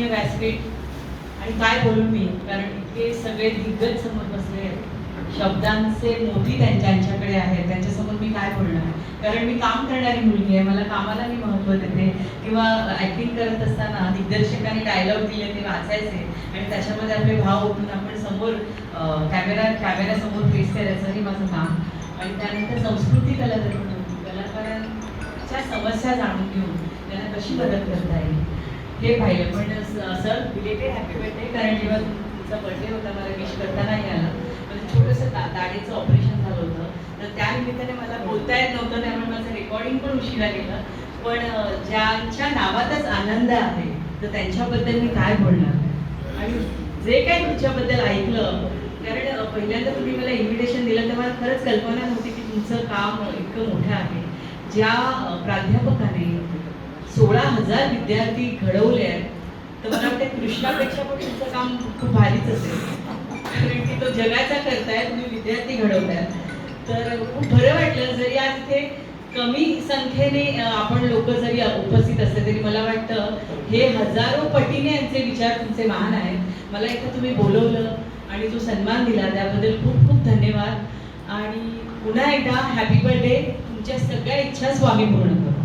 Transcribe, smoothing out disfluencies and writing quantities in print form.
सन्माननीय व्यासपीठ आणि काय बोलू मी, कारण इतके सगळे दिग्गज समोर बसले आहेत. शब्दांचे मोती त्यांच्याकडे आहेत, त्यांच्यासमोर मी काय बोलणार. कारण मी काम करणारी मुलगी आहे, मला कामाला मी महत्त्व देते. किंवा ॲक्टिंग करत असताना दिग्दर्शकांनी डायलॉग दिले ते वाचायचे आणि त्याच्यामध्ये आपले भाव ओतून आपण समोर कॅमेऱ्यासमोर फेस करायचं हे माझं काम. आणि त्यानंतर संस्कृती कला दर्पण होती, कलाकारांच्या समस्या जाणून घेऊन त्यांना कशी मदत करता येईल हे पाहिलं. पण सर रिलेटेड हॅपी बर्थडे, कारण जेव्हा तुमचा बर्थडे होता मला विश करता नाही आला, म्हणजे छोटंसं दाढीचं ऑपरेशन झालं होतं, तर त्यानिमित्ताने मला बोलता येत नव्हतं, त्यामुळे माझं रेकॉर्डिंग पण उशिरा गेलं. पण ज्यांच्या नावातच आनंद आहे तर त्यांच्याबद्दल मी काय बोलणार. आणि जे काही तुमच्याबद्दल ऐकलं, कारण पहिल्यांदा तुम्ही मला इन्व्हिटेशन दिलं तेव्हा खरंच कल्पना नव्हती की तुमचं काम इतकं मोठं आहे. ज्या प्राध्यापकाने 16,000 विद्यार्थी घडवले आहेत, तर मला वाटतं कृष्णापेक्षा पण तुमचं काम खूप भारीच असेल, कारण की तो जगाचा करताय, तुम्ही विद्यार्थी घडवताय. तर खूप बरं वाटलं. जरी आज इथे कमी संख्येने आपण लोक जरी उपस्थित असले तरी मला वाटतं हे हजारो पटीने यांचे विचार तुमचे महान आहेत. मला इथं तुम्ही बोलवलं आणि जो सन्मान दिला त्याबद्दल खूप खूप धन्यवाद. आणि पुन्हा एकदा हॅपी बर्थडे. तुमच्या सगळ्या इच्छा स्वामी पूर्ण करो.